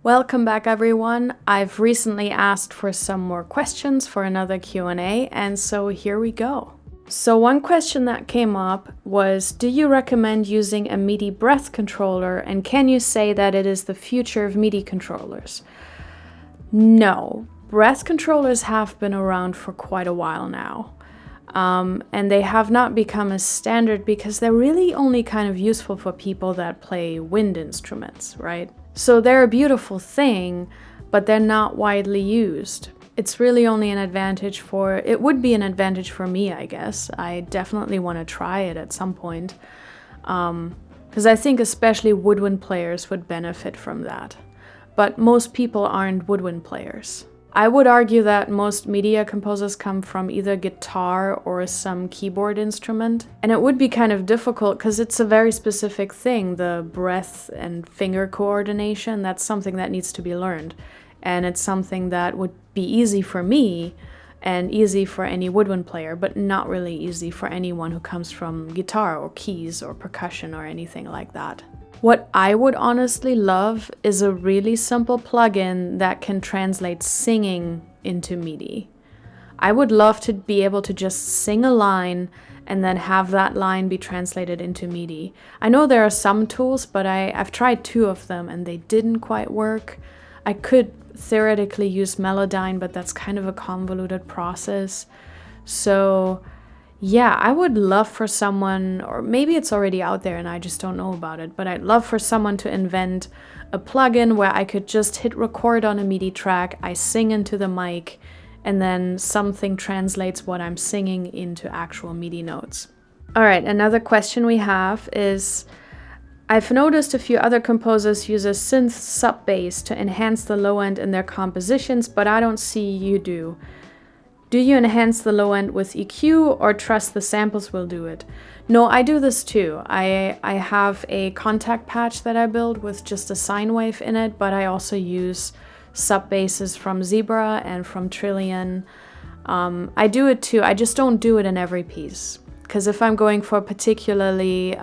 Welcome back, everyone. I've recently asked for some more questions for another Q&A, and so here we go. So one question that came up was, do you recommend using a MIDI breath controller, and can you say that it is the future of MIDI controllers? No, breath controllers have been around for quite a while now. And they have not become a standard because they're really only kind of useful for people that play wind instruments, right? So they're a beautiful thing, but they're not widely used. It's really only an advantage it would be an advantage for me, I guess. I definitely want to try it at some point. Because I think especially woodwind players would benefit from that. But most people aren't woodwind players. I would argue that most media composers come from either guitar or some keyboard instrument. And it would be kind of difficult because it's a very specific thing, the breath and finger coordination. That's something that needs to be learned. And it's something that would be easy for me and easy for any woodwind player, but not really easy for anyone who comes from guitar or keys or percussion or anything like that. What I would honestly love is a really simple plugin that can translate singing into MIDI. I would love to be able to just sing a line and then have that line be translated into MIDI. I know there are some tools, but I've tried 2 of them and they didn't quite work. I could theoretically use Melodyne, but that's kind of a convoluted process. So yeah, I would love for someone, or maybe it's already out there and I just don't know about it, but I'd love for someone to invent a plugin where I could just hit record on a MIDI track, I sing into the mic, and then something translates what I'm singing into actual MIDI notes. All right, another question we have is, I've noticed a few other composers use a synth sub-bass to enhance the low end in their compositions, but I don't see you do. Do you enhance the low end with EQ or trust the samples will do it? No, I do this too. I have a contact patch that I build with just a sine wave in it, but I also use sub-basses from Zebra and from Trillion. I do it too, I just don't do it in every piece. Because if I'm going for a particularly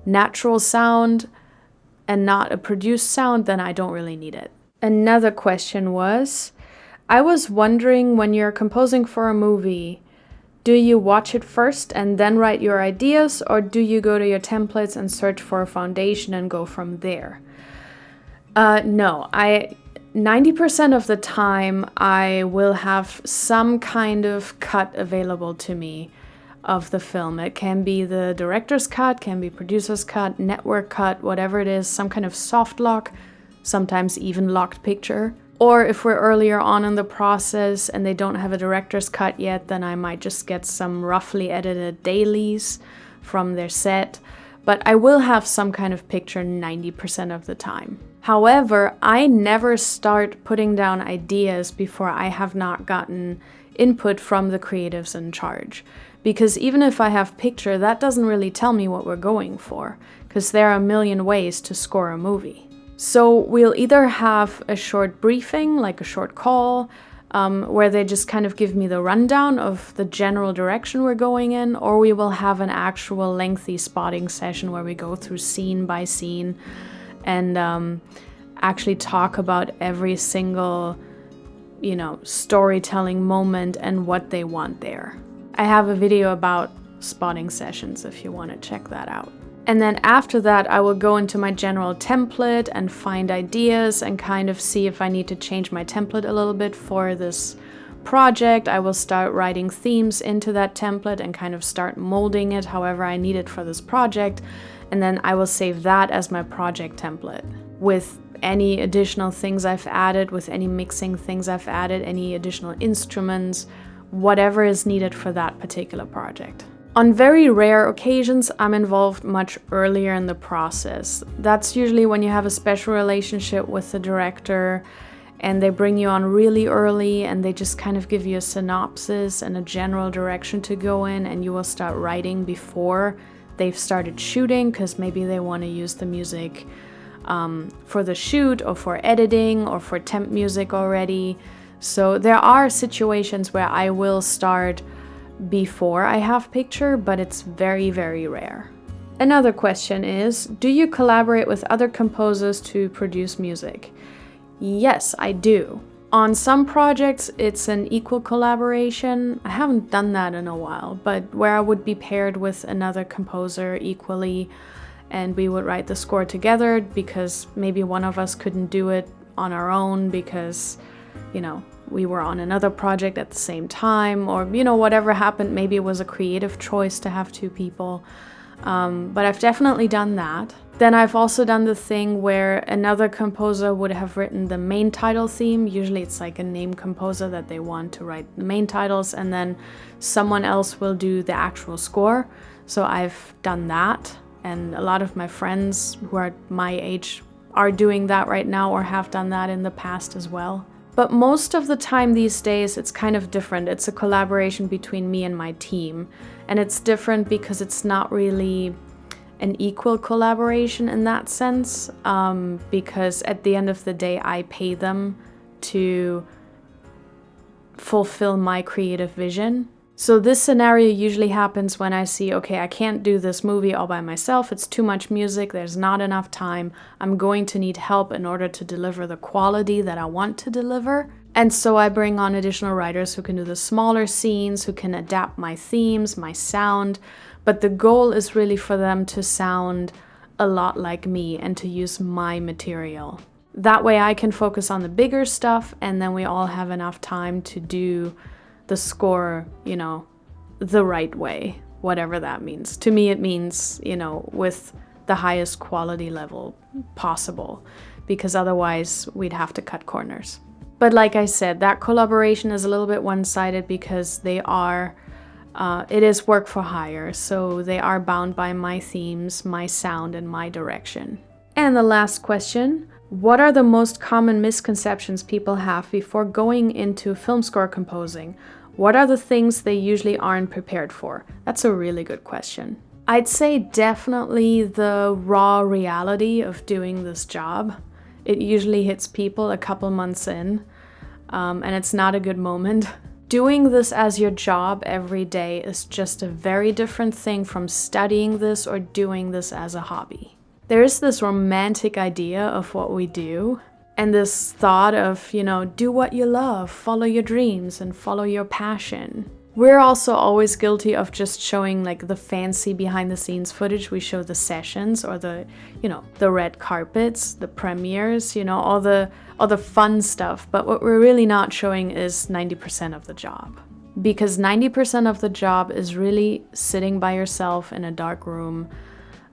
natural sound and not a produced sound, then I don't really need it. Another question was, I was wondering, when you're composing for a movie, do you watch it first and then write your ideas, or do you go to your templates and search for a foundation and go from there? No, 90% of the time I will have some kind of cut available to me of the film. It can be the director's cut, can be producer's cut, network cut, whatever it is, some kind of soft lock, sometimes even locked picture. Or if we're earlier on in the process and they don't have a director's cut yet, then I might just get some roughly edited dailies from their set. But I will have some kind of picture 90% of the time. However, I never start putting down ideas before I have not gotten input from the creatives in charge. Because even if I have picture, that doesn't really tell me what we're going for, because there are a million ways to score a movie. So we'll either have a short briefing, like a short call, where they just kind of give me the rundown of the general direction we're going in, or we will have an actual lengthy spotting session where we go through scene by scene and actually talk about every single, storytelling moment and what they want there. I have a video about spotting sessions if you want to check that out. And then after that, I will go into my general template and find ideas and kind of see if I need to change my template a little bit for this project. I will start writing themes into that template and kind of start molding it however I need it for this project. And then I will save that as my project template with any additional things I've added, with any mixing things I've added, any additional instruments, whatever is needed for that particular project. On very rare occasions, I'm involved much earlier in the process. That's usually when you have a special relationship with the director and they bring you on really early and they just kind of give you a synopsis and a general direction to go in, and you will start writing before they've started shooting because maybe they want to use the music for the shoot or for editing or for temp music already. So there are situations where I will start before I have picture, but it's very, very rare. Another question is, do you collaborate with other composers to produce music? Yes, I do. On some projects, it's an equal collaboration. I haven't done that in a while, but where I would be paired with another composer equally, and we would write the score together because maybe one of us couldn't do it on our own because, we were on another project at the same time, or, whatever happened. Maybe it was a creative choice to have two people. But I've definitely done that. Then I've also done the thing where another composer would have written the main title theme. Usually it's like a name composer that they want to write the main titles, and then someone else will do the actual score. So I've done that, and a lot of my friends who are my age are doing that right now or have done that in the past as well. But most of the time these days, it's kind of different. It's a collaboration between me and my team. And it's different because it's not really an equal collaboration in that sense, because at the end of the day, I pay them to fulfill my creative vision. So this scenario usually happens when I see, okay, I can't do this movie all by myself. It's too much music. There's not enough time. I'm going to need help in order to deliver the quality that I want to deliver. And so I bring on additional writers who can do the smaller scenes, who can adapt my themes, my sound. But the goal is really for them to sound a lot like me and to use my material. That way I can focus on the bigger stuff, and then we all have enough time to do the score, the right way, whatever that means. To me, it means, with the highest quality level possible, because otherwise we'd have to cut corners. But like I said, that collaboration is a little bit one-sided because it is work for hire, so they are bound by my themes, my sound, and my direction. And the last question, what are the most common misconceptions people have before going into film score composing? What are the things they usually aren't prepared for? That's a really good question. I'd say definitely the raw reality of doing this job. It usually hits people a couple months in, and it's not a good moment. Doing this as your job every day is just a very different thing from studying this or doing this as a hobby. There is this romantic idea of what we do, and this thought of, do what you love, follow your dreams, and follow your passion. We're also always guilty of just showing like the fancy behind the scenes footage. We show the sessions or the red carpets, the premieres, all the fun stuff. But what we're really not showing is 90% of the job. Because 90% of the job is really sitting by yourself in a dark room,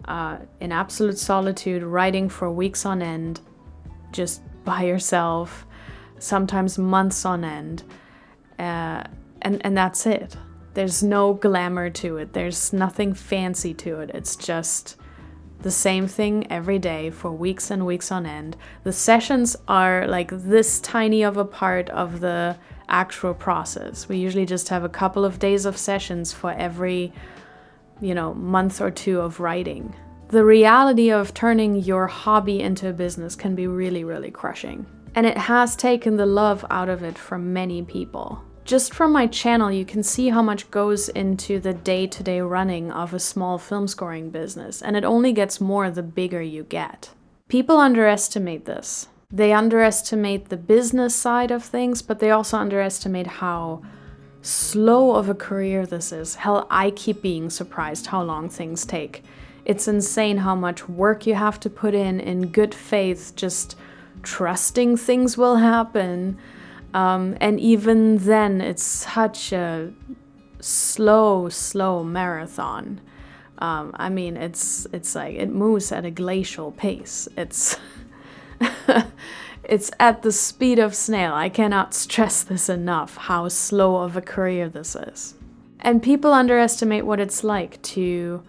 in absolute solitude, writing for weeks on end, just by yourself, sometimes months on end. And that's it. There's no glamour to it. There's nothing fancy to it. It's just the same thing every day for weeks and weeks on end. The sessions are like this tiny of a part of the actual process. We usually just have a couple of days of sessions for every, month or two of writing. The reality of turning your hobby into a business can be really, really crushing. And it has taken the love out of it for many people. Just from my channel, you can see how much goes into the day-to-day running of a small film scoring business, and it only gets more the bigger you get. People underestimate this. They underestimate the business side of things, but they also underestimate how slow of a career this is. Hell, I keep being surprised how long things take. It's insane how much work you have to put in good faith, just trusting things will happen. And even then, it's such a slow marathon. It's like it moves at a glacial pace. It's it's at the speed of snail. I cannot stress this enough, how slow of a career this is. And people underestimate what it's like to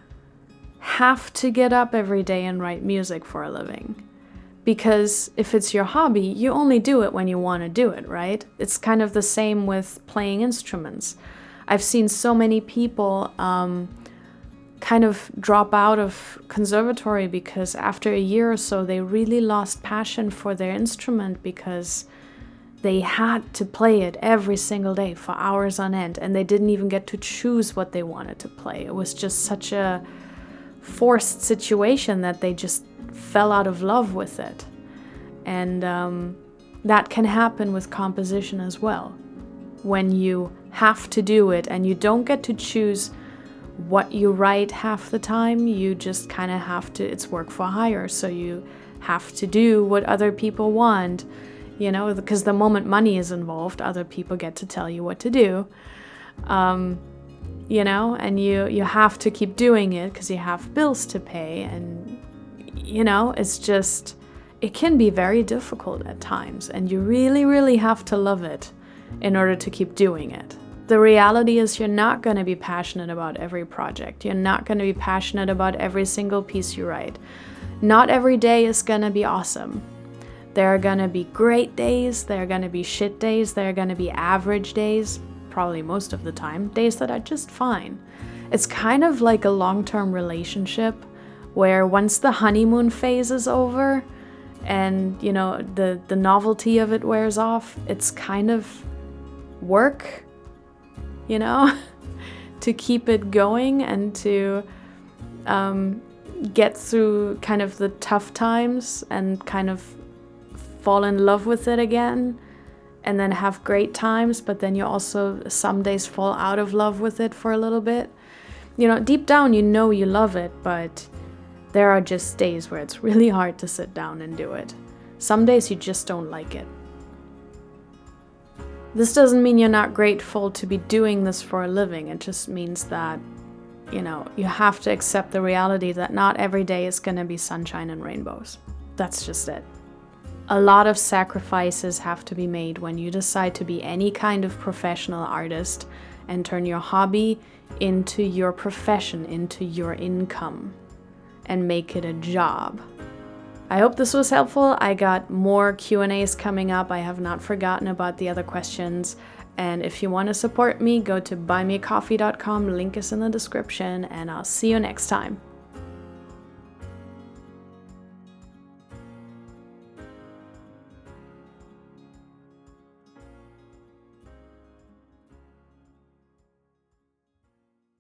have to get up every day and write music for a living. Because if it's your hobby, you only do it when you want to do it, right? It's kind of the same with playing instruments. I've seen so many people kind of drop out of conservatory because after a year or so, they really lost passion for their instrument because they had to play it every single day for hours on end, and they didn't even get to choose what they wanted to play. It was just such a forced situation that they just fell out of love with it. And That can happen with composition as well. When you have to do it and you don't get to choose what you write half the time, you just kind of have to, it's work for hire, so you have to do what other people want, you know, because the moment money is involved, other people get to tell you what to do, you know, and you have to keep doing it because you have bills to pay, and, you know, it's just, it can be very difficult at times, and you really, really have to love it in order to keep doing it. The reality is you're not going to be passionate about every project. You're not going to be passionate about every single piece you write. Not every day is going to be awesome. There are going to be great days, there are going to be shit days, there are going to be average days, probably most of the time, days that are just fine. It's kind of like a long-term relationship where once the honeymoon phase is over and, you know, the novelty of it wears off, it's kind of work, you know, to keep it going and to get through kind of the tough times and kind of fall in love with it again and then have great times, but then you also some days fall out of love with it for a little bit. You know, deep down you know you love it, but there are just days where it's really hard to sit down and do it. Some days you just don't like it. This doesn't mean you're not grateful to be doing this for a living. It just means that, you know, you have to accept the reality that not every day is going to be sunshine and rainbows. That's just it. A lot of sacrifices have to be made when you decide to be any kind of professional artist and turn your hobby into your profession, into your income, and make it a job. I hope this was helpful. I got more Q&As coming up. I have not forgotten about the other questions. And if you want to support me, go to buymeacoffee.com. Link is in the description, and I'll see you next time.